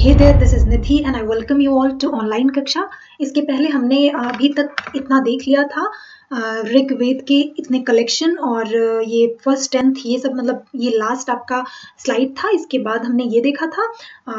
Hey there, this is Nidhi and I welcome you all to online कक्षा। इसके पहले हमने अभी तक इतना देख लिया था ऋग्वेद के इतने कलेक्शन और ये फर्स्ट 10th ये सब, मतलब ये लास्ट आपका स्लाइड था। इसके बाद हमने ये देखा था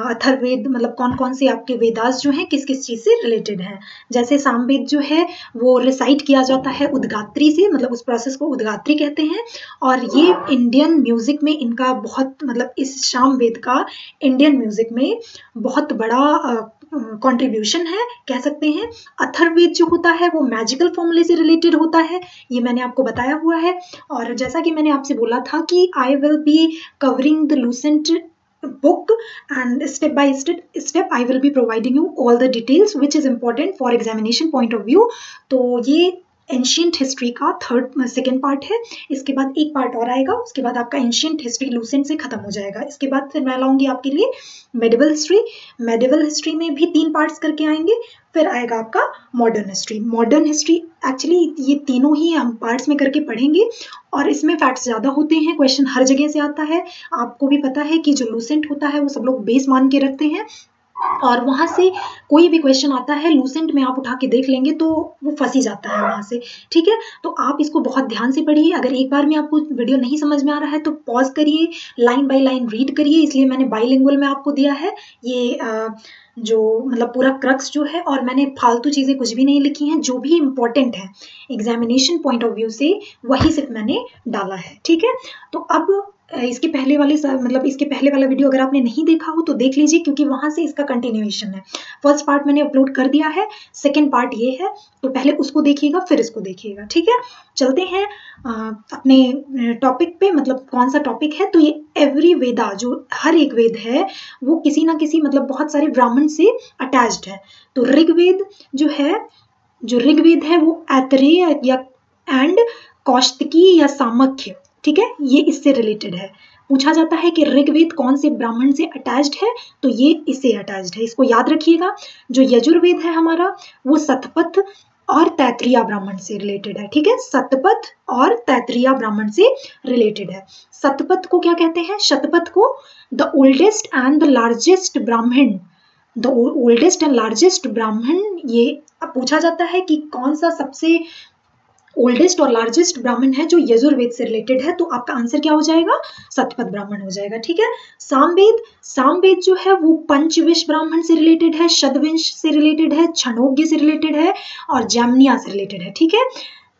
अथर्ववेद, मतलब कौन कौन से आपके वेदास जो हैं किस किस चीज़ से रिलेटेड हैं। जैसे सामवेद जो है वो रिसाइट किया जाता है उद्गात्री से, मतलब उस प्रोसेस को उद्गात्री कहते हैं। और ये इंडियन म्यूजिक में इनका बहुत, मतलब इस सामवेद का इंडियन म्यूजिक में बहुत बड़ा कंट्रीब्यूशन है, कह सकते हैं। अथर्ववेद जो होता है वो मैजिकल फॉर्मूले से रिलेटेड होता है, ये मैंने आपको बताया हुआ है। और जैसा कि मैंने आपसे बोला था कि I will be covering the Lucent book and step by step I will be providing you all the details which is important for examination point of view। तो ये एंशियंट हिस्ट्री का सेकेंड पार्ट है। इसके बाद एक part और आएगा, उसके बाद आपका एंशियंट हिस्ट्री लूसेंट से खत्म हो जाएगा। इसके बाद फिर मैं लाऊंगी आपके लिए मेडिवल हिस्ट्री। मेडिवल हिस्ट्री में भी 3 पार्ट्स करके आएंगे। फिर आएगा आपका modern history. Modern history actually ये तीनों ही हम पार्ट्स में करके पढ़ेंगे और इसमें फैक्ट्स ज़्यादा होते हैं, क्वेश्चन हर जगह से आता है। आपको भी पता है कि जो लूसेंट होता है वो सब लोग बेस मान के रखते हैं और वहाँ से कोई भी क्वेश्चन आता है लूसेंट में आप उठा के देख लेंगे तो वो फंसी जाता है वहाँ से, ठीक है। तो आप इसको बहुत ध्यान से पढ़िए। अगर एक बार में आपको वीडियो नहीं समझ में आ रहा है तो पॉज करिए, लाइन बाय लाइन रीड करिए। इसलिए मैंने बाइलिंगुअल में आपको दिया है ये जो मतलब पूरा क्रक्स जो है, और मैंने फालतू चीज़ें कुछ भी नहीं लिखी हैं। जो भी इम्पोर्टेंट है एग्जामिनेशन पॉइंट ऑफ व्यू से वही सिर्फ मैंने डाला है, ठीक है। तो अब इसके पहले वाले इसके पहले वाला वीडियो अगर आपने नहीं देखा हो तो देख लीजिए, क्योंकि वहाँ से इसका कंटिन्यूएशन है। फर्स्ट पार्ट मैंने अपलोड कर दिया है, सेकंड पार्ट ये है, तो पहले उसको देखिएगा फिर इसको देखिएगा, ठीक है। चलते हैं अपने टॉपिक पे। मतलब कौन सा टॉपिक है, तो ये एवरी वेदा, जो हर एक वेद है वो किसी ना किसी, मतलब बहुत सारे ब्राह्मण से अटैच्ड है। तो ऋग्वेद है वो ऐतरेय या एंड कौशिकी या सामख्य, ठीक है, ये इससे रिलेटेड है। पूछा जाता है कि ऋग्वेद कौन से ब्राह्मण से अटैच्ड है, तो ये इससे अटैच्ड है, इसको याद रखिएगा। जो यजुर्वेद है हमारा वो सतपथ और तैत्तिरीय ब्राह्मण से रिलेटेड है, ठीक है। सतपथ और तैत्तिरीय ब्राह्मण से रिलेटेड है। सतपथ को क्या कहते हैं? शतपथ को the oldest and the largest ब्राह्मण, ये पूछा जाता है कि कौन सा सबसे ओल्डेस्ट और लार्जेस्ट ब्राह्मण है जो यजुर्वेद से रिलेटेड है, तो आपका आंसर क्या हो जाएगा? सतपथ ब्राह्मण हो जाएगा, ठीक है। सामवेद जो है वो पंचविश ब्राह्मण से रिलेटेड है, शतविंश से रिलेटेड है, छांदोग्य से रिलेटेड है और जैमिनिया से रिलेटेड है, ठीक है।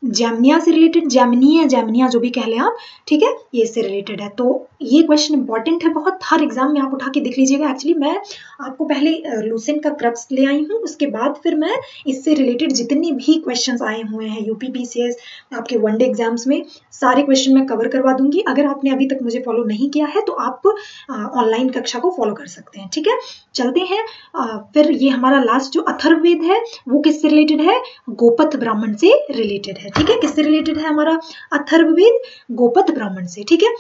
जैमिनिया से रिलेटेड, जैमिनिया जो भी कह लें आप, ठीक है, ये इससे रिलेटेड है। तो ये क्वेश्चन इंपॉर्टेंट है बहुत, हर एग्जाम में आप उठा के देख लीजिएगा। एक्चुअली मैं आपको पहले लूसेंट का क्रक्स ले आई हूँ, उसके बाद फिर मैं इससे रिलेटेड जितने भी क्वेश्चंस आए हुए हैं यूपी पीसीएस आपके वनडे एग्जाम्स में, सारे क्वेश्चन मैं कवर करवा दूंगी। अगर आपने अभी तक मुझे फॉलो नहीं किया है तो आप ऑनलाइन कक्षा को फॉलो कर सकते हैं, ठीक है। चलते हैं फिर ये हमारा लास्ट जो अथर्ववेद है वो किससे रिलेटेड है? गोपथ ब्राह्मण से रिलेटेड है, ठीक है। किससे रिलेटेड है हमारा अथर्ववेद? गोपथ ब्राह्मण से, ठीक है।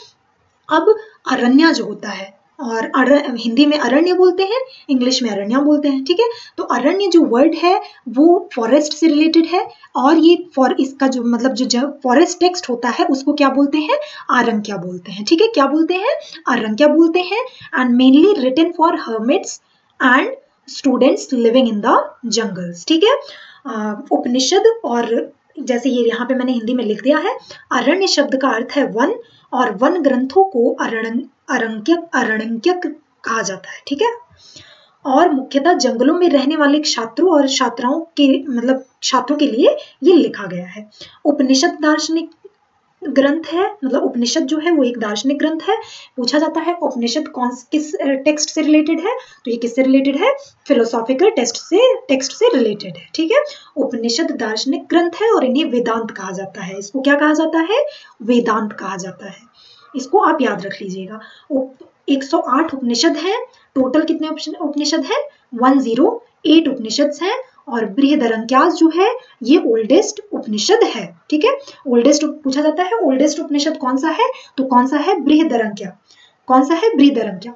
अब अरण्या जो होता है, और हिंदी में अरण्य बोलते हैं, इंग्लिश में अरण्या बोलते हैं, ठीक है। तो अरण्य जो वर्ड है वो फॉरेस्ट से रिलेटेड है, और ये इसका जो मतलब जो फॉरेस्ट टेक्स्ट होता है उसको क्या बोलते हैं? आरण्यका बोलते हैं, ठीक है। क्या बोलते हैं? आरण्यका बोलते हैं। And mainly written for hermits and students living in the jungles, ठीक है। उपनिषद, और जैसे ये यहाँ पे मैंने हिंदी में लिख दिया है, अरण्य शब्द का अर्थ है वन, और वन ग्रंथों को अरण्यक कहा जाता है, ठीक है। और मुख्यतः जंगलों में रहने वाले छात्रों और छात्राओं के, मतलब छात्रों के लिए ये लिखा गया है। उपनिषद दार्शनिक ग्रंथ है, मतलब उपनिषद जो है वो एक दार्शनिक ग्रंथ है। पूछा जाता है उपनिषद किस टेक्स्ट से रिलेटेड है, तो ये किससे रिलेटेड है? फिलोसॉफिकल टेक्स्ट से रिलेटेड है, ठीक है। उपनिषद दार्शनिक ग्रंथ है और इन्हें वेदांत कहा जाता है। इसको क्या कहा जाता है? वेदांत कहा जाता है। इसको आप याद रख लीजिएगा। 108 उपनिषद हैं। टोटल कितने उपनिषद हैं? 108 उपनिषद हैं। और बृहदरंक्यास जो है ये ओल्डेस्ट उपनिषद है, ठीक है। ओल्डेस्ट पूछा जाता है ओल्डेस्ट उपनिषद कौन सा है, तो कौन सा है? बृहदरंक्या। कौन सा है? बृहदरंक्या।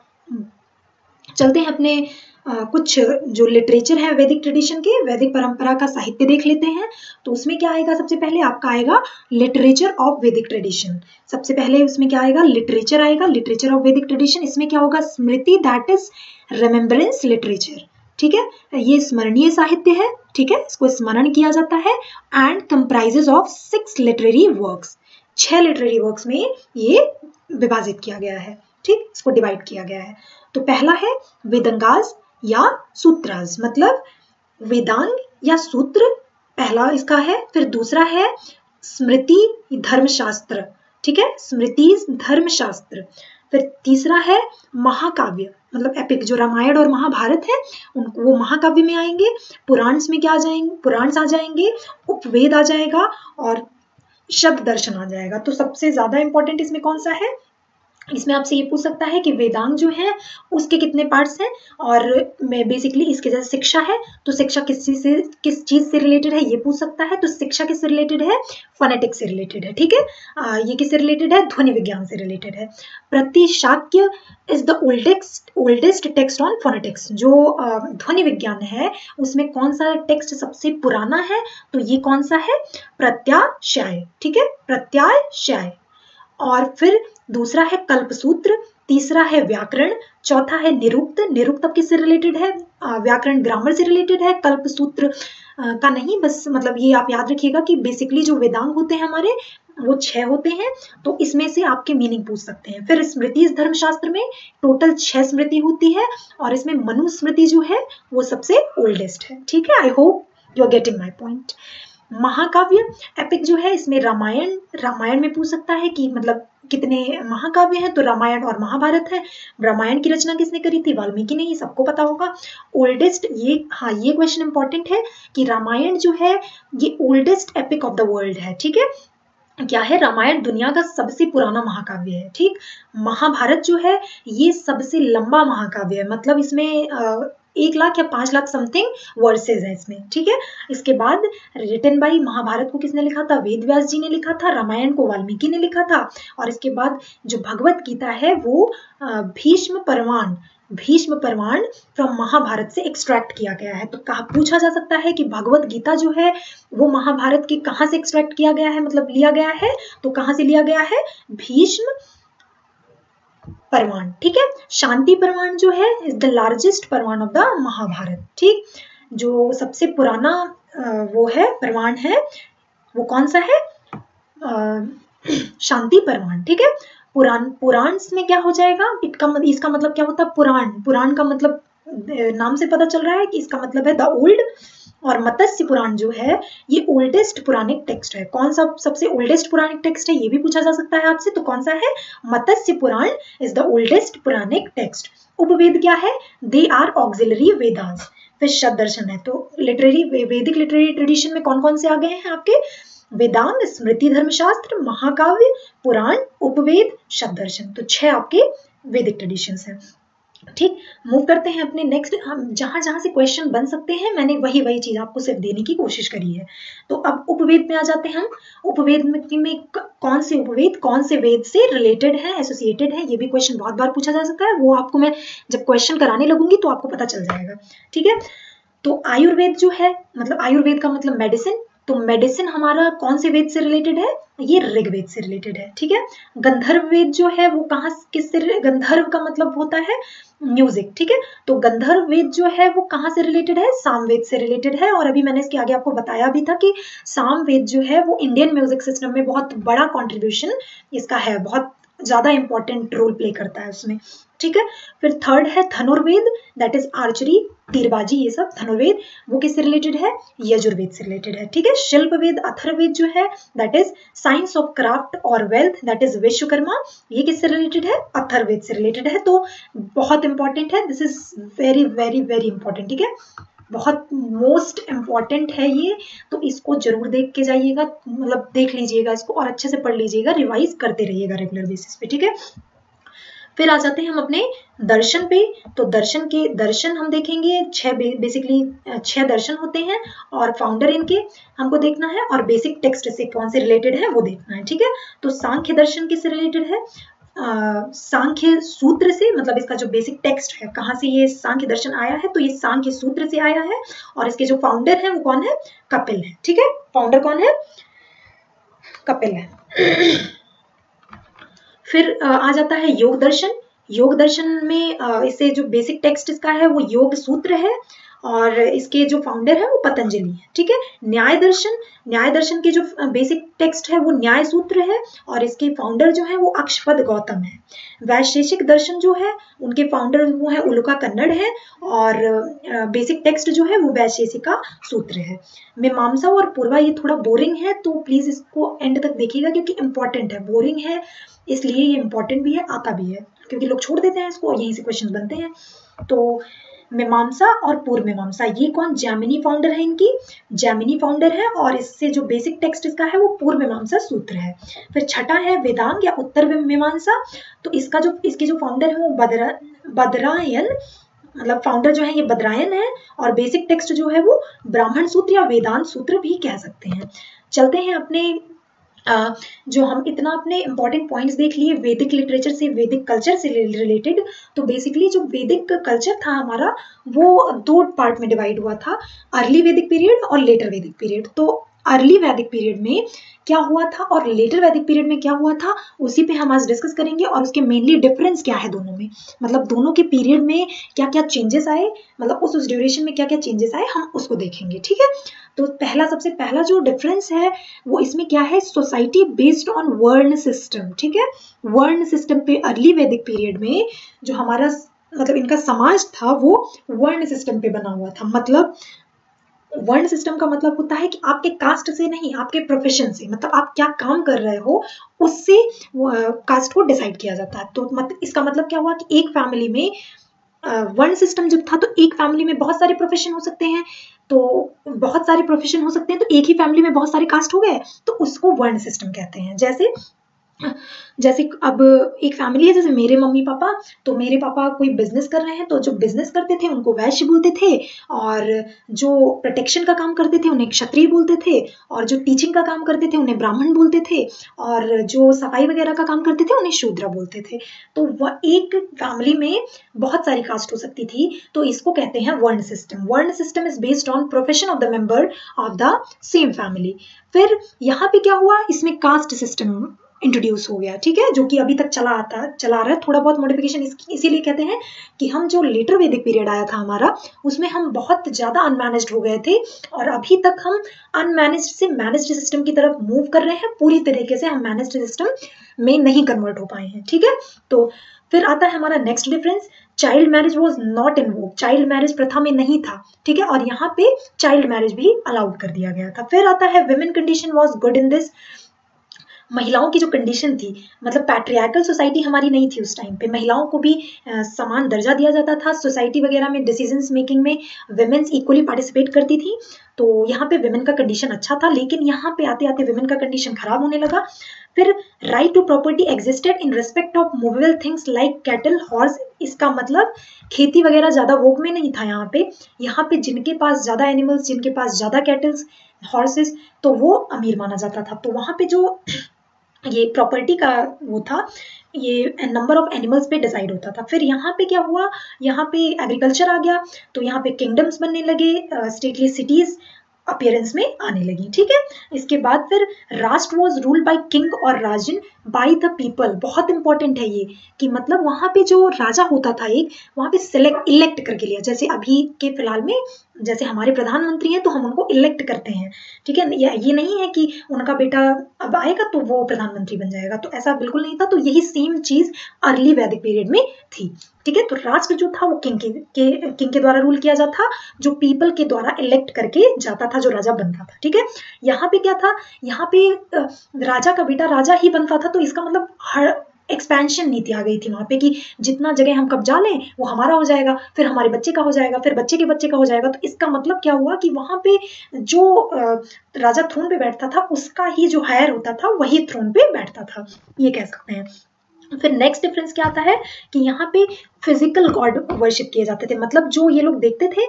चलते हैं अपने कुछ जो लिटरेचर है वैदिक ट्रेडिशन के, वैदिक परंपरा का साहित्य देख लेते हैं। तो उसमें क्या आएगा, सबसे पहले आपका आएगा लिटरेचर ऑफ वैदिक ट्रेडिशन। सबसे पहले उसमें क्या आएगा, लिटरेचर आएगा, लिटरेचर ऑफ वैदिक ट्रेडिशन। इसमें क्या होगा, स्मृति, दैट इज रिमेम्बरेंस लिटरेचर, ठीक है, ये स्मरणीय साहित्य है, ठीक है, इसको स्मरण किया जाता है। And comprises of 6 literary works, 6 literary works में ये विभाजित किया गया है, ठीक, इसको डिवाइड किया गया है। तो पहला है वेदंगास या सूत्रास, मतलब वेदांग या सूत्र, पहला इसका है। फिर दूसरा है स्मृति धर्मशास्त्र, ठीक है, स्मृति धर्मशास्त्र। फिर तीसरा है महाकाव्य, मतलब एपिक, जो रामायण और महाभारत है उनको वो महाकाव्य में आएंगे। पुराण्स में क्या आ जाएंगे, पुराण्स आ जाएंगे, उपवेद आ जाएगा और शब्द दर्शन आ जाएगा। तो सबसे ज्यादा इंपॉर्टेंट इसमें कौन सा है, इसमें आपसे ये पूछ सकता है कि वेदांग जो है उसके कितने पार्ट्स हैं, और मैं बेसिकली इसके जैसे शिक्षा है तो शिक्षा किस चीज से रिलेटेड है ये पूछ सकता है। तो शिक्षा किससे रिलेटेड है, फोनेटिक्स से रिलेटेड है, ठीक है, ये किससे रिलेटेड है, ध्वनि विज्ञान से रिलेटेड है। Pratishakhya is the oldest text on phonetics, जो ध्वनि विज्ञान है उसमें कौन सा टेक्स्ट सबसे पुराना है, तो ये कौन सा है, प्रत्याशय, ठीक है, प्रत्याशय। और फिर दूसरा है कल्पसूत्र, तीसरा है व्याकरण, चौथा है निरुक्त, निरुक्त अब किससे रिलेटेड है, व्याकरण ग्रामर से रिलेटेड है, कल्पसूत्र का नहीं, बस मतलब ये आप याद रखिएगा कि बेसिकली जो वेदांग होते हैं हमारे वो 6 होते हैं, तो इसमें से आपके मीनिंग पूछ सकते हैं। फिर स्मृति धर्मशास्त्र में टोटल 6 स्मृति होती है, और इसमें मनुस्मृति जो है वो सबसे ओल्डेस्ट है, ठीक है। I hope you are getting my point. महाकाव्य एपिक जो है इसमें रामायण में पूछ सकता है कि मतलब कितने महाकाव्य हैं, तो रामायण और महाभारत है। रामायण की रचना किसने करी थी, वाल्मीकि ने, ये सबको पता होगा। ओल्डेस्ट, ये हाँ ये क्वेश्चन इंपॉर्टेंट है कि रामायण जो है ये oldest epic of the world है, ठीक है, क्या है, रामायण दुनिया का सबसे पुराना महाकाव्य है, ठीक। महाभारत जो है ये सबसे लंबा महाकाव्य है, मतलब इसमें 1 लाख या 5 लाख समथिंग वर्सेज है इसमें, ठीक है। इसके बाद रिटन बाई, महाभारत को किसने लिखा था, वेद व्यास जी ने लिखा था, रामायण को वाल्मीकि ने लिखा था। और इसके बाद जो भगवत गीता है वो भीष्म परमाण फ्रॉम महाभारत से एक्सट्रैक्ट किया गया है। तो कहा पूछा जा सकता है कि भगवत गीता जो है वो महाभारत के कहाँ से एक्सट्रैक्ट किया गया है, मतलब लिया गया है, तो कहाँ से लिया गया है, भीष्म परमाण, ठीक है। शांति परमाण जो है इज द लार्जेस्ट परमाण ऑफ द महाभारत, ठीक। जो सबसे पुराना वो है परमाण है वो कौन सा है, शांति परमाण, ठीक है। पुराण में क्या हो जाएगा, इसका मतलब क्या होता है, पुराण का मतलब नाम से पता चल रहा है कि इसका मतलब है द ओल्ड। और मत्स्य पुराण जो है ये ओल्डेस्ट पुराणिक टेक्स्ट है। कौन सा सबसे ओल्डेस्ट पुराणिक टेक्स्ट है ये भी पूछा जा सकता है आपसे, तो कौन सा है, Matsya Purana is the oldest Puranic text. उपवेद क्या है, दे आर ऑक्सिलरी वेदास। फिर शब्द दर्शन है, तो वैदिक लिटरेरी ट्रेडिशन में कौन कौन से आ गए हैं आपके, वेदांग, स्मृति धर्मशास्त्र, महाकाव्य, पुराण, उपवेद, शब्द दर्शन। तो 6 आपके वैदिक ट्रेडिशंस हैं, ठीक। मूव करते हैं अपने नेक्स्ट, हम जहां जहां से क्वेश्चन बन सकते हैं मैंने वही चीज आपको सिर्फ देने की कोशिश करी है। तो अब उपवेद में आ जाते हैं हम। उपवेद में कौन से उपवेद कौन से वेद से रिलेटेड है, एसोसिएटेड है, ये भी क्वेश्चन बहुत बार पूछा जा सकता है। वो आपको मैं जब क्वेश्चन कराने लगूंगी तो आपको पता चल जाएगा, ठीक है। तो आयुर्वेद जो है, मतलब आयुर्वेद का मतलब मेडिसिन, तो मेडिसिन हमारा कौन से वेद से रिलेटेड है, ये ऋग्वेद से रिलेटेड है, ठीक है। गंधर्व वेद जो है वो कहाँ किससे, गंधर्व का मतलब होता है म्यूजिक, ठीक है। तो गंधर्व वेद जो है वो कहाँ से रिलेटेड है, सामवेद से रिलेटेड है। और अभी मैंने इसके आगे आपको बताया भी था कि सामवेद जो है वो इंडियन म्यूजिक सिस्टम में बहुत बड़ा कॉन्ट्रीब्यूशन इसका है, बहुत ज्यादा इंपॉर्टेंट रोल प्ले करता है उसमें, ठीक है। फिर थर्ड है धनुर्वेद, दैट इज आर्चरी, तीरबाजी, ये सब धनुर्वेद, वो किससे रिलेटेड है, यजुर्वेद से रिलेटेड है, ठीक है। शिल्पवेद, अथर्ववेद जो है that is science of craft और वेल्थ, दैट इज विश्वकर्मा, ये किससे रिलेटेड है, अथर्ववेद से रिलेटेड है। तो बहुत इंपॉर्टेंट है, this is very very very important, ठीक है, बहुत मोस्ट इम्पॉर्टेंट है ये। तो इसको जरूर देख के जाइएगा, मतलब देख लीजिएगा इसको और अच्छे से पढ़ लीजिएगा, रिवाइज करते रहिएगा रेगुलर बेसिस पे, ठीक है। फिर आ जाते हैं हम अपने दर्शन पे। तो दर्शन हम देखेंगे, 6 बेसिकली 6 दर्शन होते हैं और फाउंडर इनके हमको देखना है और बेसिक टेक्स्ट से कौन से रिलेटेड है वो देखना है, ठीक है। तो सांख्य दर्शन किससे रिलेटेड है, सांख्य सूत्र से, मतलब इसका जो बेसिक टेक्स्ट है कहाँ से ये सांख्य दर्शन आया है, तो ये सांख्य सूत्र से आया है। और इसके जो फाउंडर है वो कौन है, कपिल है। ठीक है, फाउंडर कौन है, कपिल है। फिर आ जाता है योग दर्शन। योग दर्शन में इससे जो बेसिक टेक्स्ट इसका है वो योग सूत्र है, और इसके जो फाउंडर है वो पतंजलि है। ठीक है, न्याय दर्शन, न्याय दर्शन के जो बेसिक टेक्स्ट है वो न्याय सूत्र है, और इसके फाउंडर जो है वो अक्षपद गौतम है। वैशेषिक दर्शन जो है उनके फाउंडर वो है उलुका कन्नड़ है, और बेसिक टेक्स्ट जो है वो वैशेषिका सूत्र है। मीमांसा और पूर्वा ये थोड़ा बोरिंग है, तो प्लीज इसको एंड तक देखिएगा क्योंकि इंपॉर्टेंट है। बोरिंग है इसलिए ये इंपॉर्टेंट भी है, आता भी है, क्योंकि लोग छोड़ देते हैं इसको और यहीं से क्वेश्चन बनते हैं। तो मीमांसा और पूर्व मीमांसा, ये कौन, जैमिनी फाउंडर है इनकी, जैमिनी फाउंडर है, और इससे जो बेसिक टेक्स्ट इसका है वो पूर्व मीमांसा सूत्र है। फिर छठा है वेदांग या उत्तर मीमांसा, तो इसका जो इसके जो फाउंडर है वो बदरायन, मतलब फाउंडर जो है ये बदरायन है, और बेसिक टेक्स्ट जो है वो ब्राह्मण सूत्र या वेदांत सूत्र भी कह सकते हैं। चलते हैं अपने जो हम इतना अपने इंपॉर्टेंट पॉइंट्स देख लिए वैदिक लिटरेचर से, वैदिक कल्चर से रिलेटेड, तो बेसिकली जो वैदिक कल्चर था हमारा वो दो पार्ट में डिवाइड हुआ था, अर्ली वैदिक पीरियड और लेटर वैदिक पीरियड। तो अर्ली वैदिक पीरियड में क्या हुआ था और लेटर वैदिक पीरियड में क्या हुआ था, उसी पे हम आज डिस्कस करेंगे, और उसके मेनली डिफरेंस क्या है दोनों में, मतलब दोनों के पीरियड में क्या क्या चेंजेस आए, मतलब उस ड्यूरेशन में क्या क्या चेंजेस आए, हम उसको देखेंगे। ठीक है, तो सबसे पहला जो डिफरेंस है वो इसमें क्या है, सोसाइटी बेस्ड ऑन वर्ण सिस्टम। ठीक है, वर्ण सिस्टम पे अर्ली वैदिक पीरियड में जो हमारा मतलब इनका समाज था वो वर्ण सिस्टम पे बना हुआ था। मतलब वर्ण सिस्टम का मतलब होता है कि आपके कास्ट से नहीं, आपके प्रोफेशन से, मतलब आप क्या काम कर रहे हो उससे कास्ट को डिसाइड किया जाता है। तो मतलब इसका मतलब क्या हुआ कि एक फैमिली में वर्ण सिस्टम जब था तो एक फैमिली में बहुत सारे प्रोफेशन हो सकते हैं, तो बहुत सारे प्रोफेशन हो सकते हैं, तो एक ही फैमिली में बहुत सारे कास्ट हो गए, तो उसको वर्ण सिस्टम कहते हैं। जैसे अब एक फैमिली है, जैसे मेरे मम्मी पापा, तो मेरे पापा कोई बिजनेस कर रहे हैं, तो जो बिजनेस करते थे उनको वैश्य बोलते थे, और जो प्रोटेक्शन का काम करते थे उन्हें क्षत्रिय बोलते थे, और जो टीचिंग का काम करते थे उन्हें ब्राह्मण बोलते थे, और जो सफाई वगैरह का काम करते थे उन्हें शूद्र बोलते थे। तो वह एक फैमिली में बहुत सारी कास्ट हो सकती थी, तो इसको कहते हैं वर्ण सिस्टम। वर्ण system is based on profession of the member of the same family. फिर यहाँ पे क्या हुआ, इसमें कास्ट सिस्टम इंट्रोड्यूस हो गया। ठीक है, जो कि अभी तक चला रहा है, थोड़ा बहुत मॉडिफिकेशन इसीलिए कहते हैं कि हम जो लेटर वैदिक पीरियड आया था हमारा, उसमें हम बहुत ज्यादा अनमैनेज्ड हो गए थे, और अभी तक हम अनमैनेज्ड से मैनेज्ड सिस्टम की तरफ मूव कर रहे हैं। पूरी तरीके से हम मैनेज्ड सिस्टम में नहीं कन्वर्ट हो पाए हैं। ठीक है, तो फिर आता है हमारा next difference, child marriage was not in Vogue, child marriage प्रथा में नहीं था। ठीक है, और यहाँ पे चाइल्ड मैरिज भी अलाउड कर दिया गया था। फिर आता है women condition was good in this, महिलाओं की जो कंडीशन थी, मतलब पैट्रियार्कल सोसाइटी हमारी नहीं थी उस टाइम पे, महिलाओं को भी समान दर्जा दिया जाता था सोसाइटी वगैरह में, डिसीजंस मेकिंग में विमेन्स इक्वली पार्टिसिपेट करती थी। तो यहाँ पे विमेन का कंडीशन अच्छा था, लेकिन यहाँ पे आते आते विमेन का कंडीशन खराब होने लगा। फिर right to property existed in respect of movable things like cattle, horse, इसका मतलब खेती वगैरह ज्यादा वोक में नहीं था यहाँ पे। यहाँ पे जिनके पास ज्यादा एनिमल्स, जिनके पास ज्यादा कैटल्स, हॉर्सेस, तो वो अमीर माना जाता था। तो वहां पे जो ये प्रॉपर्टी का वो था, ये नंबर ऑफ एनिमल्स पे डिसाइड होता था। फिर यहाँ पे क्या हुआ, यहाँ पे एग्रीकल्चर आ गया, तो यहाँ पे किंगडम्स बनने लगे, स्टेटली सिटीज अपीयरेंस में आने लगी। ठीक है, इसके बाद फिर राष्ट्र वॉज रूल्ड बाय किंग और राजन बाय द पीपल। बहुत इंपॉर्टेंट है ये, कि मतलब वहां पे जो राजा होता था एक, वहां पे इलेक्ट करके लिया, जैसे अभी के फिलहाल में जैसे हमारे प्रधानमंत्री हैं तो हम उनको इलेक्ट करते हैं। ठीक है, ये नहीं है कि उनका बेटा अब आएगा तो वो प्रधानमंत्री बन जाएगा, तो ऐसा बिल्कुल नहीं था। तो यही सेम चीज अर्ली वैदिक पीरियड में थी। ठीक है, तो राष्ट्र जो था वो किंग के द्वारा रूल किया जाता था, जो पीपल के द्वारा इलेक्ट करके जाता था, जो राजा बनता था। ठीक है, यहाँ पे क्या था, यहाँ पे राजा का बेटा राजा ही बनता था, तो इसका मतलब हर एक्सपेंशन नीति आ गई थी वहां पे, कि जितना जगह हम कब्जा लें वो हमारा हो जाएगा, फिर हमारे बच्चे का हो जाएगा, फिर बच्चे के बच्चे का हो जाएगा। तो इसका मतलब क्या हुआ कि वहां पे जो राजा थ्रोन पे बैठता था उसका ही जो हायर होता था वही थ्रोन पे बैठता था, ये कह सकते हैं। फिर नेक्स्ट डिफरेंस क्या आता है कि यहाँ पे फिजिकल गॉड वर्शिप किए जाते थे, मतलब जो ये लोग देखते थे,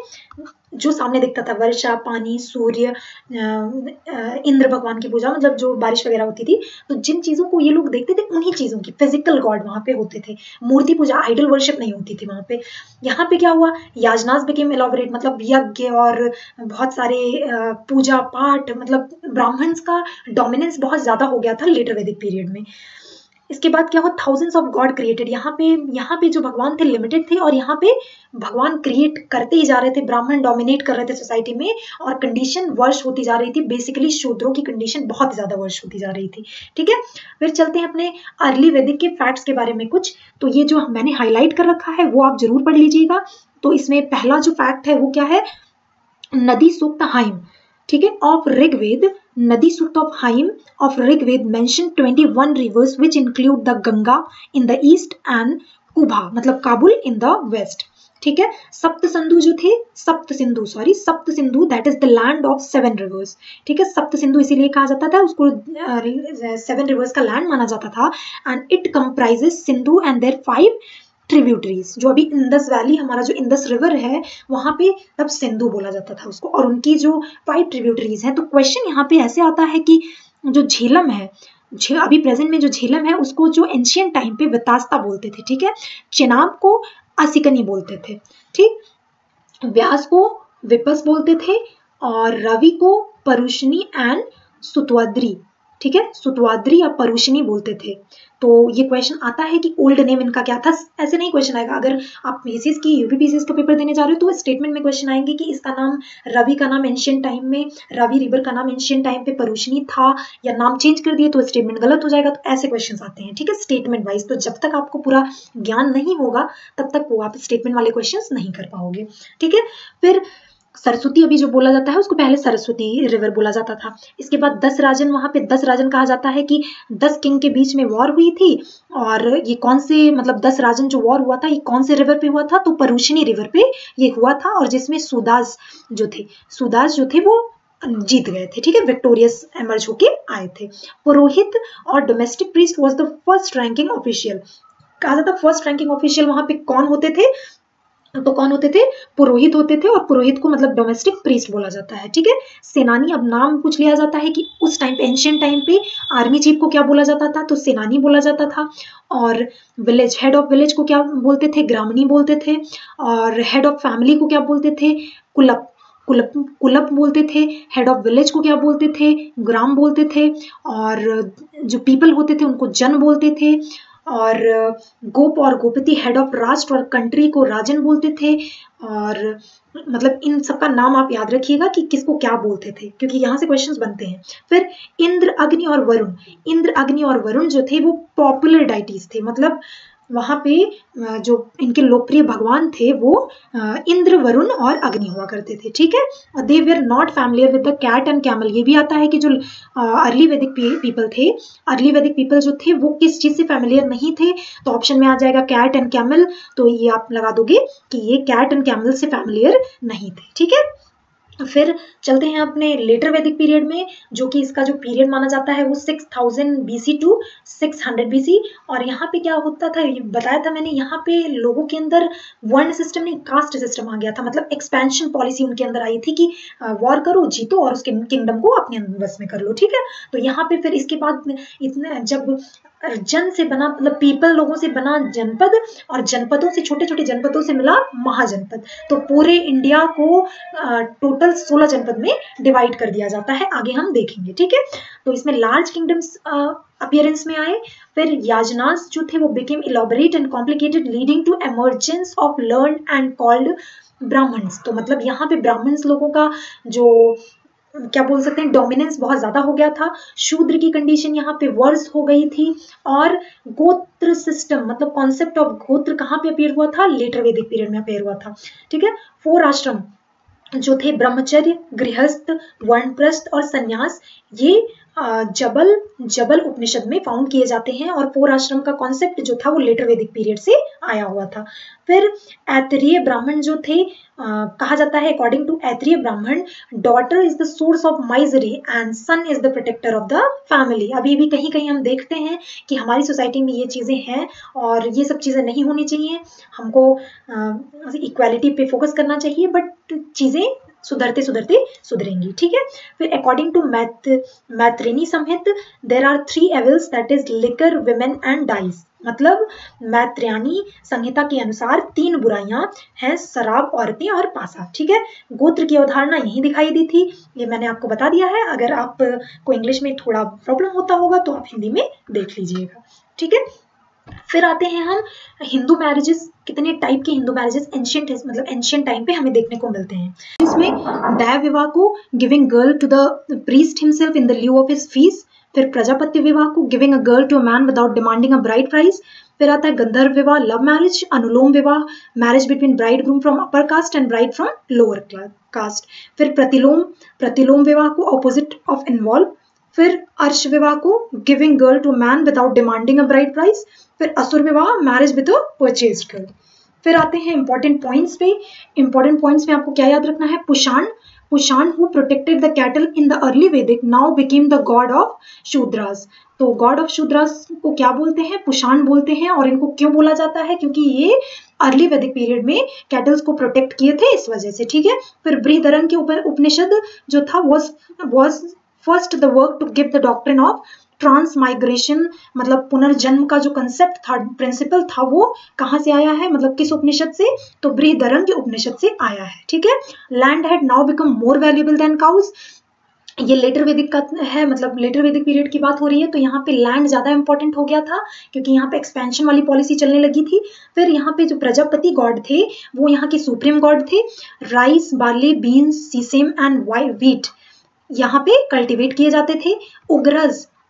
जो सामने दिखता था, वर्षा, पानी, सूर्य, इंद्र भगवान की पूजा, मतलब जो बारिश वगैरह होती थी, तो जिन चीजों को ये लोग देखते थे उन्हीं चीजों की फिजिकल गॉड वहां पे होते थे। मूर्ति पूजा, आइडल वर्शिप नहीं होती थी वहां पे। यहाँ पे क्या हुआ, याजनास बिकेम एलॉबरेट, मतलब यज्ञ और बहुत सारे पूजा पाठ, मतलब ब्राह्मण्स का डोमिनेंस बहुत ज्यादा हो गया था लेटर वैदिक पीरियड में। इसके बाद क्या हुआ, थाउजेंड्स ऑफ गॉड क्रिएटेड, यहाँ पे जो भगवान थे लिमिटेड थे, और यहाँ पे भगवान क्रिएट करते ही जा रहे थे, ब्राह्मण डोमिनेट कर रहे थे सोसाइटी में, और कंडीशन वर्ष होती जा रही थी, बेसिकली शूद्रों की कंडीशन बहुत ज्यादा वर्ष होती जा रही थी। ठीक है, फिर चलते हैं अपने अर्ली वैदिक के फैक्ट्स के बारे में कुछ। तो ये जो मैंने हाईलाइट कर रखा है वो आप जरूर पढ़ लीजिएगा। तो इसमें पहला जो फैक्ट है वो क्या है, नदी सूक्त हाइम, ठीक है, of Rigveda, Nadi Sukta of hymn of Rigveda mention 21 rivers which include the Ganga in the east and Kubha, मतलब काबुल इन द वेस्ट। ठीक है, सप्त सिंधु जो थे, सप्त Sindhu that is the land of 7 reverse. ठीक है, सप्त सिंधु इसीलिए कहा जाता था, उसको 7 रिवर्स का लैंड माना जाता था। And it comprises Sindhu and there 5 tributaries. जो अभी इंदस वैली, हमारा जो इंदस रिवर है, वहां पे तब सिंधु बोला जाता था उसको, और उनकी जो 5 ट्रिब्यूटरीज हैं। तो क्वेश्चन यहाँ पे ऐसे आता है कि जो झेलम है, अभी प्रेजेंट में जो झेलम है, उसको जो एंशियंट टाइम पे वितास्ता बोलते थे। ठीक है, चेनाब को असिकनी बोलते थे, ठीक, व्यास को विपस बोलते थे, और रवि को परुषणी एंड सुतवाद्री, ठीक है, सुतवाद्री या परुषणी बोलते थे। तो ये क्वेश्चन आता है कि ओल्ड नेम इनका क्या था। ऐसे नहीं क्वेश्चन आएगा, अगर आप पीसीएस की यूपीपीसीएस का पेपर देने जा रहे हो तो स्टेटमेंट में क्वेश्चन आएंगे कि इसका नाम, रवि का नाम एंशियंट टाइम में, रवि रिवर का नाम एंशियंट टाइम पे परुषणी था, या नाम चेंज कर दिए तो स्टेटमेंट गलत हो जाएगा। तो ऐसे क्वेश्चन आते हैं, ठीक है, स्टेटमेंट वाइज। तो जब तक आपको पूरा ज्ञान नहीं होगा तब तक वो आप स्टेटमेंट वाले क्वेश्चन नहीं कर पाओगे। ठीक है, फिर सरस्वती, अभी जो बोला जाता है उसको पहले सरस्वती रिवर बोला जाता था। इसके बाद 10 राजन, वहां पे 10 राजन कहा जाता है कि 10 किंग के बीच में वॉर हुई थी, और ये कौन से, मतलब 10 राजन जो वॉर हुआ था ये कौन से रिवर पे हुआ था, तो परुषणी रिवर पे ये हुआ था, और जिसमें सुदास जो थे वो जीत गए थे। ठीक है, विक्टोरियस एमर्ज होके आए थे। पुरोहित और domestic priest was the first ranking official, कहा जाता फर्स्ट रैंकिंग ऑफिशियल वहां पे कौन होते थे, तो कौन होते थे, पुरोहित होते थे, और पुरोहित को मतलब डोमेस्टिक प्रीस्ट बोला जाता है। ठीक है, सेनानी, अब नाम पूछ लिया जाता है कि उस टाइम पे, एंशियंट टाइम पे आर्मी चीफ को क्या बोला जाता था, तो सेनानी बोला जाता था। और विलेज, हेड ऑफ विलेज को क्या बोलते थे, ग्रामणी बोलते थे। और हेड ऑफ फैमिली को क्या बोलते थे, कुलप कुलप बोलते थे। हेड ऑफ विलेज को क्या बोलते थे, ग्राम बोलते थे। और जो पीपल होते थे उनको जन बोलते थे। और गोप और गोपति, हेड ऑफ राष्ट्र और कंट्री को राजन बोलते थे। और मतलब इन सबका नाम आप याद रखिएगा कि किसको क्या बोलते थे, क्योंकि यहाँ से क्वेश्चंस बनते हैं। फिर इंद्र, अग्नि और वरुण, इंद्र, अग्नि और वरुण जो थे वो पॉपुलर डाइटीज थे, मतलब वहां पे जो इनके लोकप्रिय भगवान थे वो इंद्र, वरुण और अग्नि हुआ करते थे। ठीक है, they were not familiar with the cat and camel. ये भी आता है कि जो अर्ली वैदिक पीपल थे, अर्ली वैदिक पीपल जो थे वो किस चीज से फैमिलियर नहीं थे, तो ऑप्शन में आ जाएगा कैट एंड कैमल। तो ये आप लगा दोगे कि ये कैट एंड कैमल से फैमिलियर नहीं थे। ठीक है, फिर चलते हैं अपने लेटर वैदिक पीरियड में, जो कि इसका जो पीरियड माना जाता है वो 6000 BC टू 600 BC। और यहाँ पे क्या होता था, ये बताया था मैंने, यहाँ पे लोगों के अंदर वर्ण सिस्टम नहीं, कास्ट सिस्टम आ गया था, मतलब एक्सपेंशन पॉलिसी उनके अंदर आई थी कि वॉर करो, जीतो, और उसके किंगडम को अपने बस में कर लो। ठीक है, तो यहाँ पे फिर इसके बाद इतना जब जन से बना, मतलब पीपल लोगों से बना जनपद, और जनपदों से, छोटे छोटे जनपदों से मिला महाजनपद। तो पूरे इंडिया को टोटल 16 जनपद में डिवाइड कर दिया जाता है, आगे हम देखेंगे। ठीक है, तो इसमें लार्ज किंगडम्स अपीयरेंस में आए। फिर याजनास जो थे वो became elaborate and complicated, leading to emergence of learn and called Brahmanas. तो मतलब यहाँ पे ब्राह्मण्स लोगों का जो क्या बोल सकते हैं, डोमिनेंस बहुत ज्यादा हो गया था। शूद्र की कंडीशन यहाँ पे वर्स हो गई थी। और गोत्र सिस्टम, मतलब कॉन्सेप्ट ऑफ गोत्र कहाँ पे अपीयर हुआ था, लेटर वैदिक पीरियड में अपीयर हुआ था। ठीक है, 4 आश्रम जो थे, ब्रह्मचर्य, गृहस्थ, वर्णप्रस्थ और संन्यास, ये जबल उपनिषद में फाउंड किए जाते हैं और 4 आश्रम का कॉन्सेप्ट जो था वो लेटर वैदिक पीरियड से आया हुआ था। फिर ऐतरेय ब्राह्मण जो थे, कहा जाता है according to Aitareya Brahmana, daughter is the source of misery and son is the protector of the family. अभी भी कहीं कहीं हम देखते हैं कि हमारी सोसाइटी में ये चीजें हैं और ये सब चीजें नहीं होनी चाहिए, हमको इक्वालिटी पे फोकस करना चाहिए, बट चीजें सुधरते सुधरते सुधरेंगी, ठीक है। फिर according to Maitreyi Samhita there are 3 evils, that is liquor, women and dice. मतलब मैत्रेयी संहिता के अनुसार 3 बुराइयां हैं, शराब, औरतें और पासा, ठीक है। गोत्र की अवधारणा यही दिखाई दी थी, ये मैंने आपको बता दिया है। अगर आपको इंग्लिश में थोड़ा प्रॉब्लम होता होगा तो आप हिंदी में देख लीजिएगा, ठीक है। फिर आते हैं हम हिंदू मैरिजेस, कितने टाइप के हिंदू मैरिजेस एंशिएंट मतलब एंशिएंट टाइम पे हमें देखने को मिलते हैं। इसमें दैव विवाह को, giving girl to the priest himself in the lieu of his fees. फिर प्रजापत्य विवाह को, giving a girl to a man without demanding a bride price. फिर आता है गंधर्व विवाह, लव मैरिज। अनुलोम विवाह, marriage between bride groom from upper caste and bride from lower caste. फिर प्रतिलोम विवाह को, ऑपोजिट ऑफ इन्वॉल्व। फिर अर्श विवाह को, giving girl to man without demanding a bride price. फिर असुर विवाह, marriage with a purchased girl. फिर आते हैं इंपॉर्टेंट पॉइंट्स पे। इंपॉर्टेंट पॉइंट्स में आपको क्या याद रखना है? Pushan who protected the cattle in the early Vedic now became the god of Shudras. तो गॉड ऑफ शूद्रास को क्या बोलते हैं? पुषाण बोलते हैं। और इनको क्यों बोला जाता है? क्योंकि ये अर्ली वैदिक पीरियड में कैटल्स को प्रोटेक्ट किए थे, इस वजह से, ठीक है। फिर बृहदरंग के ऊपर उपनिषद जो था was first the work to give the doctrine of transmigration, मतलब पुनर्जन्म का जो कंसेप्ट था, प्रिंसिपल था, वो कहाँ से आया है, मतलब किस उपनिषद से? तो बृहदरंग के उपनिषद से आया है, ठीक है। Land had now become more valuable than cows, ये लेटर वैदिक का है, मतलब लेटर वैदिक पीरियड की बात हो रही है, तो यहाँ पे लैंड ज्यादा इंपॉर्टेंट हो गया था क्योंकि यहाँ पे एक्सपेंशन वाली पॉलिसी चलने लगी थी। फिर यहाँ पे जो प्रजापति गॉड थे वो यहाँ के सुप्रीम गॉड थे। Rice, barley, beans, sesame and wheat यहाँ पे कल्टीवेट किए जाते थे।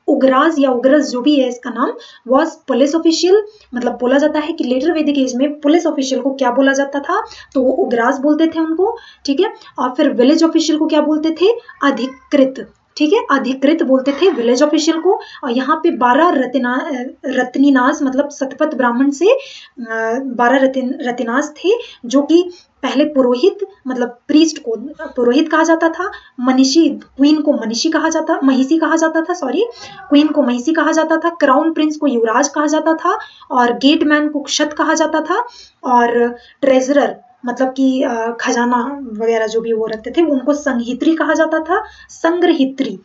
उग्राज या उग्रज जो भी है इसका नाम, वॉज पुलिस ऑफिशियल, मतलब बोला जाता है कि लेटर वैदिक एज में पुलिस ऑफिशियल को क्या बोला जाता था? तो वो उग्राज बोलते थे उनको, ठीक है। और फिर विलेज ऑफिशियल को क्या बोलते थे? अधिकृत, ठीक है, अधिकृत बोलते थे विलेज ऑफिशियल को। और यहाँ पे 12 रत्नीनास, मतलब शतपथ ब्राह्मण से 12 रतिनास थे, जो कि पहले पुरोहित, मतलब प्रीस्ट को पुरोहित कहा जाता था। मनीषी, क्वीन को महिषी कहा जाता था, क्वीन को महिषी कहा जाता था। क्राउन प्रिंस को युवराज कहा जाता था। और गेटमैन को क्षत कहा जाता था। और ट्रेजरर, मतलब कि खजाना वगैरह जो भी वो रखते थे, उनको संहित्री कहा जाता था। संग्रहित्री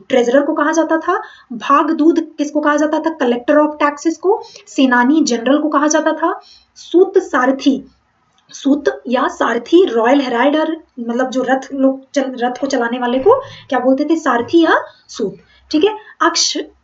ट्रेजरर को कहा जाता था। भागदूत किसको कहा जाता था? कलेक्टर ऑफ टैक्सेस को। सेनानी, जनरल को कहा जाता था। सूत या सारथी, रॉयल हेराल्डर, मतलब जो रथ को चलाने वाले को क्या बोलते थे? सारथी या सूत, ठीक है।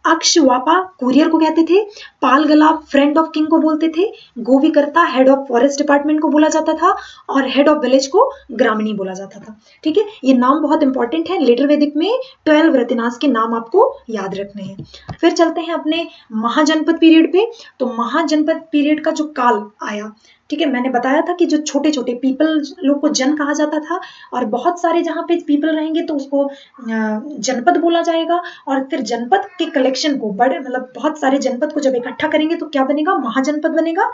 अक्षवापा, कुरियर को कहते थे। पालगला, फ्रेंड ऑफ किंग को बोलते थे। गोविकर्ता, हेड ऑफ फॉरेस्ट डिपार्टमेंट को बोला जाता था। और हेड ऑफ विलेज को ग्रामणी बोला जाता था, ठीक है। ये नाम बहुत इंपॉर्टेंट है, लेटर वैदिक में 12 रतिनास के नाम आपको याद रखने हैं। फिर चलते हैं अपने महाजनपद पीरियड पे। तो महाजनपद पीरियड का जो काल आया, ठीक है, मैंने बताया था कि जो छोटे छोटे पीपल लोग को जन कहा जाता था, और बहुत सारे जहाँ पे पीपल रहेंगे तो उसको जनपद बोला जाएगा। और फिर जनपद के कलेक्शन को, बड़े मतलब बहुत सारे जनपद को जब इकट्ठा करेंगे तो क्या बनेगा? महाजनपद बनेगा।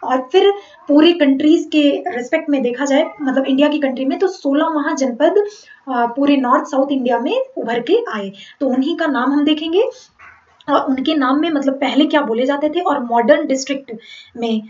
और फिर पूरे कंट्रीज के रेस्पेक्ट में देखा जाए, मतलब इंडिया की कंट्री में, तो 16 महाजनपद पूरे नॉर्थ साउथ इंडिया में उभर के आए। तो उन्हीं का नाम हम देखेंगे और उनके नाम में मतलब पहले क्या बोले जाते थे, और मॉडर्न डिस्ट्रिक्ट में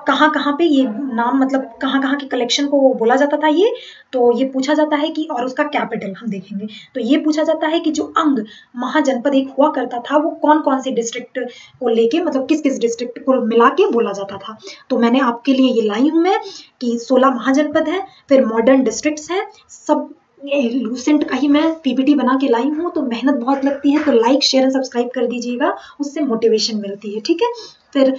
कहाँ पे ये नाम, मतलब कहाँ के कलेक्शन को बोला जाता था ये, तो ये पूछा जाता है कि, और उसका कैपिटल हम देखेंगे। तो ये पूछा जाता है कि जो अंग महाजनपद एक हुआ करता था वो कौन कौन से डिस्ट्रिक्ट को लेके, मतलब किस किस डिस्ट्रिक्ट को मिला के बोला जाता था। तो मैंने आपके लिए ये लाई हूं मैं कि 16 महाजनपद है, फिर मॉडर्न डिस्ट्रिक्ट्स हैं, सब लूसेंट का ही मैं पीपीटी बना के लाई हूँ। तो मेहनत बहुत लगती है, तो लाइक, शेयर एंड सब्सक्राइब कर दीजिएगा, उससे मोटिवेशन मिलती है, ठीक है। फिर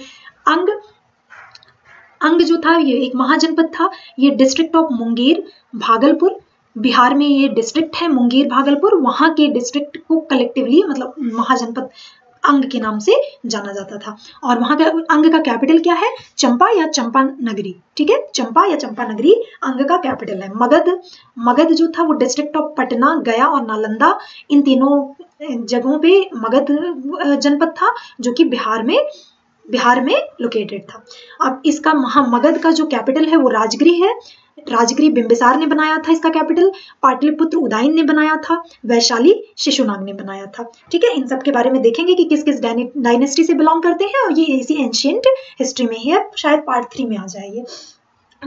अंग जो था, ये एक महाजनपद था। ये डिस्ट्रिक्ट ऑफ मुंगेर, भागलपुर, बिहार में ये डिस्ट्रिक्ट है मुंगेर भागलपुर, वहां के डिस्ट्रिक्ट को कलेक्टिवली मतलब महाजनपद अंग के नाम से जाना जाता था। और वहां का अंग का कैपिटल क्या है? चंपा या चंपा नगरी। ठीक है, चंपा या चंपा नगरी अंग का कैपिटल है। मगध जो था वो डिस्ट्रिक्ट ऑफ पटना, गया और नालंदा, इन तीनों जगहों पे मगध जनपद था, जो कि बिहार में लोकेटेड था। अब इसका मगध का जो कैपिटल है वो राजगिरी है। राजगिरी बिंबिसार ने बनाया था इसका कैपिटल, पाटलिपुत्र उदयन ने बनाया था, वैशाली शिशुनाग ने बनाया था। ठीक है, इन सब के बारे में देखेंगे कि किस किस डायनेस्टी से बिलोंग करते हैं, और ये इसी एंशियंट हिस्ट्री में ही है, शायद पार्ट 3 में आ जाएगी।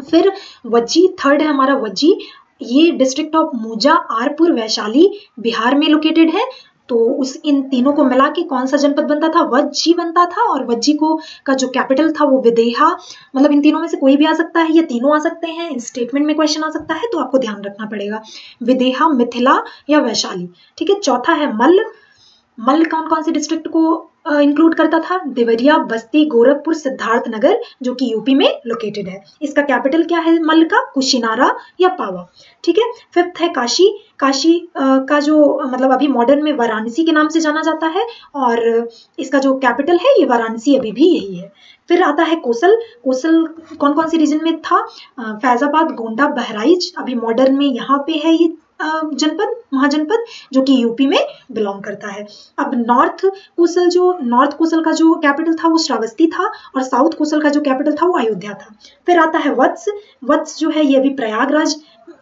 फिर वज्जी, थर्ड है हमारा वज्जी। ये डिस्ट्रिक्ट ऑफ मूजा, आरपुर, वैशाली बिहार में लोकेटेड है। तो इन तीनों को मिला के कौन सा जनपद बनता था? वज्जी बनता था। और वज्जी का जो कैपिटल था वो विदेहा, मतलब इन तीनों में से कोई भी आ सकता है, ये तीनों आ सकते हैं, इन स्टेटमेंट में क्वेश्चन आ सकता है, तो आपको ध्यान रखना पड़ेगा, विदेहा, मिथिला या वैशाली। ठीक है, चौथा है मल्ल। मल्ल कौन कौन से डिस्ट्रिक्ट को इंक्लूड करता था? देवरिया, बस्ती, गोरखपुर, सिद्धार्थनगर, जो कि यूपी में लोकेटेड है। इसका कैपिटल क्या है मल्ल का? कुशीनारा या पावा। ठीक है, फिफ्थ है काशी। काशी का जो मतलब अभी मॉडर्न में वाराणसी के नाम से जाना जाता है, और इसका जो कैपिटल है ये वाराणसी अभी भी यही है। फिर आता है कोसल। कोसल कौन कौन से रीजन में था? फैजाबाद, गोंडा, बहराइच, अभी मॉडर्न में यहाँ पे है ये जनपद, महाजनपद, जो कि यूपी में बिलोंग करता है। अब नॉर्थ कोसल का जो कैपिटल था वो श्रावस्ती था, और साउथ कोसल का जो कैपिटल था वो अयोध्या था। फिर आता है वत्स। वत्स जो है ये अभी प्रयागराज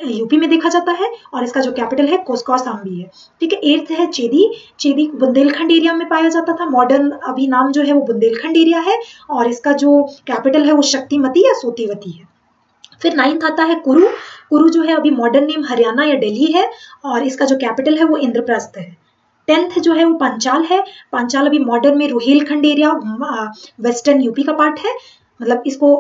यूपी में देखा जाता है, और इसका जो कैपिटल है कौसाम्बी है। ठीक है, एट्थ है चेदी। चेदी बुंदेलखंड एरिया में पाया जाता था, मॉडर्न अभी नाम जो है वो बुंदेलखंड एरिया है, और इसका जो कैपिटल है वो शक्तिमती या सोतीवती है। फिर नाइन्थ आता है कुरु। कुरु जो है अभी मॉडर्न नेम हरियाणा या दिल्ली है, और इसका जो कैपिटल है वो इंद्रप्रस्थ है। 10th जो है वो पांचाल है। पांचाल अभी मॉडर्न में रोहिलखंड एरिया वेस्टर्न यूपी का पार्ट है, मतलब इसको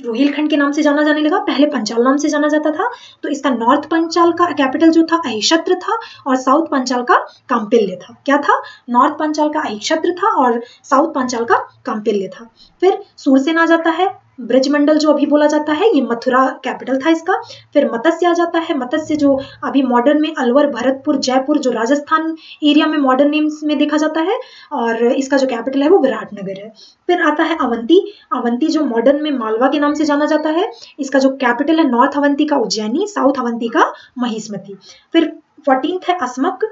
रोहिलखंड के नाम से जाना जाने लगा, पहले पंचाल नाम से जाना जाता था। तो इसका नॉर्थ पंचाल का कैपिटल जो था अहिक्षत्र था, और साउथ पंचाल का काम्पिल्य था। क्या था? नॉर्थ पंचाल का अहिक्षत्र था और साउथ पंचाल का काम्पिल्य था। फिर सूरसेन आ जाता है। ब्रजमंडल जो अभी बोला जाता है ये मथुरा कैपिटल था इसका। फिर मत्स्य आ जाता है। मत्स्य जो अभी मॉडर्न में अलवर, भरतपुर, जयपुर, जो राजस्थान एरिया में मॉडर्न नेम्स में देखा जाता है, और इसका जो कैपिटल है वो विराटनगर है। फिर आता है अवंती। अवंती जो मॉडर्न में मालवा के नाम से जाना जाता है, इसका जो कैपिटल है नॉर्थ अवंती का उज्जैनी, साउथ अवंती का महिष्मति। फिर 14th है अस्मक,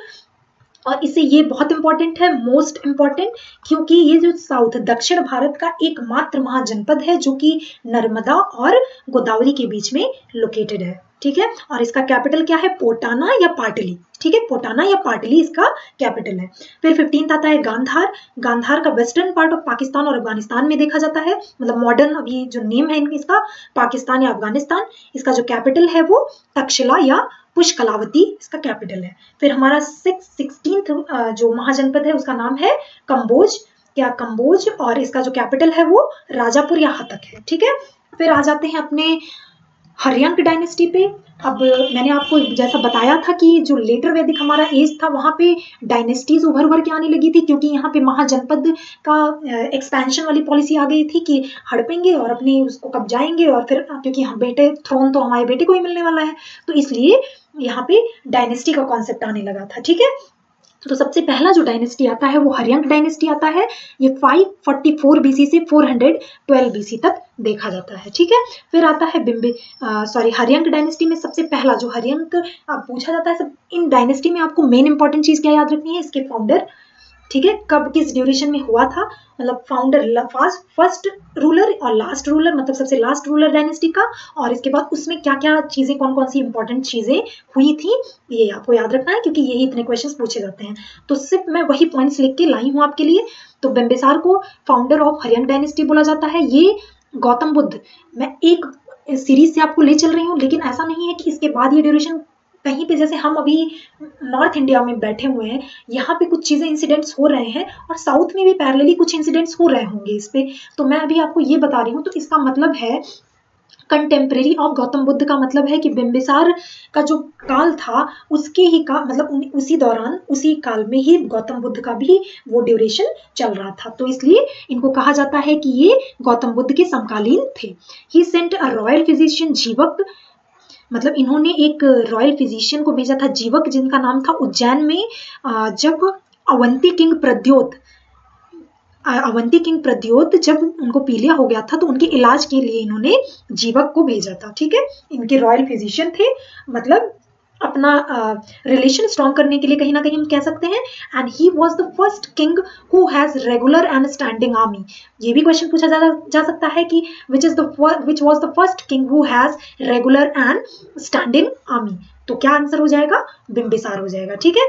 और इसे ये बहुत इंपॉर्टेंट है, मोस्ट इंपॉर्टेंट, क्योंकि ये जो साउथ दक्षिण भारत का एकमात्र महाजनपद है जो कि नर्मदा और गोदावरी के बीच में लोकेटेड है। ठीक है, और इसका कैपिटल क्या है? पोटाना या पाटली। ठीक है, पोटाना या पाटली इसका कैपिटल है। फिर 15th आता है गांधार। गांधार का वेस्टर्न पार्ट ऑफ पाकिस्तान और अफगानिस्तान में देखा जाता है, मतलब मॉडर्न अभी जो नेम है इसका पाकिस्तान या अफगानिस्तान। इसका जो कैपिटल है वो तक्षशिला या पुष्कलावती इसका कैपिटल है। फिर हमारा 16th जो महाजनपद है उसका नाम है कंबोज या कंबोज, और इसका जो कैपिटल है वो राजापुर या हतक है। ठीक है, फिर आ जाते हैं अपने हर्यंक डायनेस्टी पे। अब मैंने आपको जैसा बताया था कि जो लेटर वैदिक हमारा एज था वहाँ पे डायनेस्टीज उभर के आने लगी थी, क्योंकि यहाँ पे महाजनपद का एक्सपेंशन वाली पॉलिसी आ गई थी कि हड़पेंगे और अपने उसको कब्जाएंगे, और फिर क्योंकि हम बेटे थ्रोन तो हमारे बेटे को ही मिलने वाला है, तो इसलिए यहाँ पे डायनेस्टी का कॉन्सेप्ट आने लगा था। ठीक है, तो सबसे पहला जो डायनेस्टी आता है वो हर्यंक डायनेस्टी आता है। ये 544 बीसी से 412 बीसी तक देखा जाता है। ठीक है, फिर आता है हर्यंक डायनेस्टी में सबसे पहला जो हर्यंक पूछा जाता है, सब इन डायनेस्टी में आपको मेन इंपॉर्टेंट चीज क्या याद रखनी है? इसके फाउंडर। ठीक है, कब किस ड्यूरेशन में हुआ था, मतलब फाउंडर, फर्स्ट रूलर और लास्ट रूलर, मतलब सबसे लास्ट रूलर डायनेस्टी का, और इसके बाद उसमें क्या क्या चीजें, कौन कौन सी इंपॉर्टेंट चीजें हुई थी, ये आपको याद रखना है, क्योंकि यही इतने क्वेश्चंस पूछे जाते हैं। तो सिर्फ मैं वही पॉइंट्स लिख के लाई हूँ आपके लिए। तो बिंबिसार को फाउंडर ऑफ हर्यंक डायनेस्टी बोला जाता है। ये गौतम बुद्ध, मैं एक सीरीज से आपको ले चल रही हूँ, लेकिन ऐसा नहीं है कि इसके बाद ये ड्यूरेशन कहीं पे, जैसे हम अभी नॉर्थ इंडिया में बैठे हुए हैं, यहाँ पे कुछ चीजें इंसिडेंट्स हो रहे हैं, और साउथ में भी पैरेलली कुछ इंसिडेंट्स हो रहे होंगे इस पे, तो मैं अभी आपको ये बता रही हूँ। तो इसका मतलब है कंटेम्प्रेरी ऑफ गौतम बुद्ध का मतलब है कि बिंबिसार का जो काल था उसके ही का मतलब उसी दौरान, उसी काल में ही गौतम बुद्ध का भी वो ड्यूरेशन चल रहा था, तो इसलिए इनको कहा जाता है कि ये गौतम बुद्ध के समकालीन थे। ही सेंट अ रॉयल फिजिशियन जीवक, मतलब इन्होंने एक रॉयल फिजिशियन को भेजा था जीवक, जिनका नाम था उज्जैन में, जब अवंती किंग प्रद्योत अवंती किंग प्रद्योत जब उनको पीलिया हो गया था तो उनके इलाज के लिए इन्होंने जीवक को भेजा था, ठीक है। इनके रॉयल फिजिशियन थे, मतलब अपना रिलेशन स्ट्रॉन्ग करने के लिए कहीं ना कहीं हम कह सकते हैं। And he was the first king who has regular and standing army. ये भी क्वेश्चन पूछा जा सकता है कि which was the first king who has regular and standing army. तो क्या आंसर हो जाएगा? बिंबिसार हो जाएगा, ठीक है।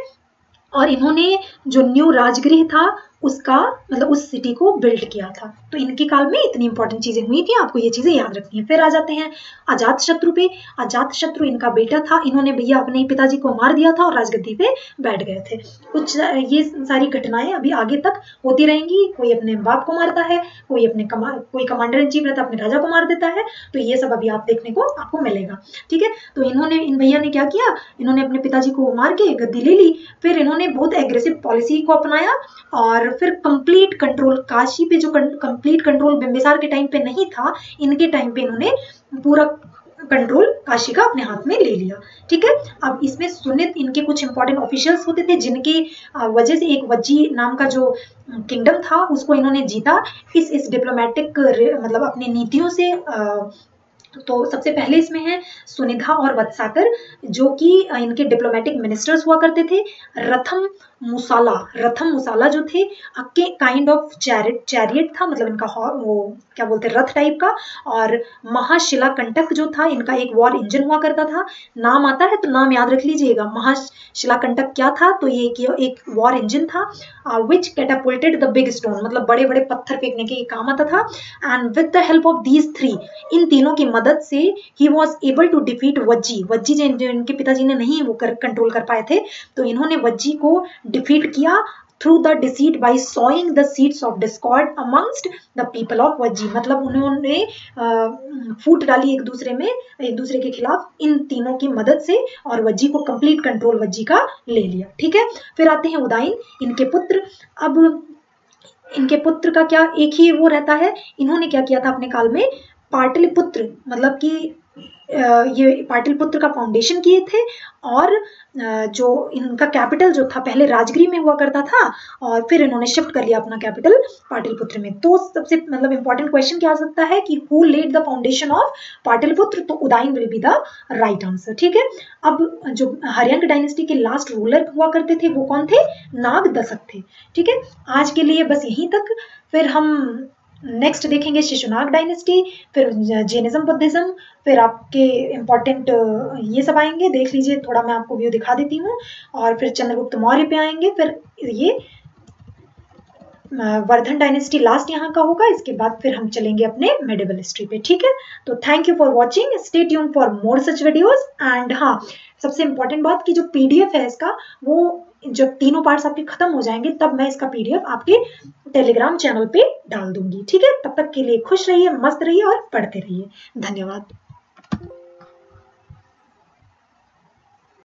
और इन्होंने जो न्यू राजगृह था उसका मतलब उस सिटी को बिल्ड किया था। तो इनके काल में इतनी इंपॉर्टेंट चीजें हुई थी, आपको ये चीजें याद रखनी है। फिर आ जाते हैं अजातशत्रु पे। अजातशत्रु इनका बेटा था, इन्होंने भैया अपने पिताजी को मार दिया था और राजगद्दी पे बैठ गए थे। कुछ ये सारी घटनाएं अभी आगे तक होती रहेंगी। कोई अपने बाप को मारता है, कोई कोई कमांडर इन चीफ रहता है अपने राजा को मार देता है। तो ये सब अभी आप देखने को आपको मिलेगा, ठीक है। तो इन भैया ने क्या किया, इन्होंने अपने पिताजी को मार के गद्दी ले ली। फिर इन्होंने बहुत एग्रेसिव पॉलिसी को अपनाया और फिर कंप्लीट कंट्रोल, काशी पे जो कंप्लीट कंट्रोल बिंबिसार के टाइम पे नहीं था, इनके टाइम पे इन्होंने पूरा कंट्रोल काशी का अपने हाथ में ले लिया, ठीक है। अब इसमें सुनित इनके कुछ इंपॉर्टेंट ऑफिशियल्स होते थे जिनकी वजह से एक वज्जी नाम का जो किंगडम था उसको इन्होंने जीता इस डिप्लोमेटिक मतलब अपनी नीतियों से। तो सबसे पहले इसमें है सुनिधा और वत्साकर जो कि इनके डिप्लोमेटिक मिनिस्टर्स हुआ करते थे। रथम मुसाला जो थे काइंड ऑफ चैरियट था, मतलब इनका वो क्या बोलते हैं रथ टाइप का। और महाशिलाकंटक जो था इनका एक वॉर इंजन हुआ करता था। नाम आता है तो नाम याद रख लीजिएगा। महाशिलाकंटक क्या था, तो ये एक वॉर इंजन था which catapulted the big stone, मतलब बड़े बड़े पत्थर फेंकने के काम आता था। And with the help of these three, इन तीनों की मदद से ही was able to defeat Vajji जो इनके पिताजी ने नहीं वो कंट्रोल कर पाए थे, तो इन्होंने वज्जी को डिफीट किया through the deceit by sowing the seeds of discord amongst the people of Vajji. मतलब उन्होंने फूट डाली एक दूसरे के खिलाफ इन तीनों की मदद से और वज्जी को कंप्लीट कंट्रोल वज्जी का ले लिया, ठीक है। फिर आते हैं उदाइन, इनके पुत्र। अब इनके पुत्र का क्या एक ही वो रहता है, इन्होंने क्या किया था अपने काल में, पाटलिपुत्र मतलब कि ये पाटलिपुत्र का फाउंडेशन किए थे। और जो इनका कैपिटल जो था पहले राजगृह में हुआ करता था और फिर इन्होंने शिफ्ट कर लिया अपना कैपिटल पाटलिपुत्र में। तो सबसे मतलब इंपॉर्टेंट क्वेश्चन क्या आ सकता है कि who led the foundation of Pataliputra, तो Udayin will be the right answer, ठीक है। अब जो हर्यंक डायनेस्टी के लास्ट रूलर हुआ करते थे वो कौन थे, नागदशक थे, ठीक है। आज के लिए बस यहीं तक, फिर हम नेक्स्ट देखेंगे शिशुनाग डायनेस्टी, फिर जैनिज्म बुद्धिज्म, फिर आपके इम्पोर्टेंट ये सब आएंगे, देख लीजिए थोड़ा मैं आपको व्यू दिखा देती हूँ। और फिर चंद्रगुप्त मौर्य पे आएंगे, फिर ये वर्धन डायनेस्टी लास्ट यहाँ का होगा। इसके बाद फिर हम चलेंगे अपने मेडिवल हिस्ट्री पे, ठीक है। तो thank you for watching, stay tuned for more such videos. And हाँ, सबसे इम्पोर्टेंट बात कि जो PDF है इसका, वो जब तीनों पार्ट्स आपके खत्म हो जाएंगे तब मैं इसका PDF आपके टेलीग्राम चैनल पे डाल दूंगी, ठीक है। तब तक के लिए खुश रहिए, मस्त रहिए और पढ़ते रहिए। धन्यवाद।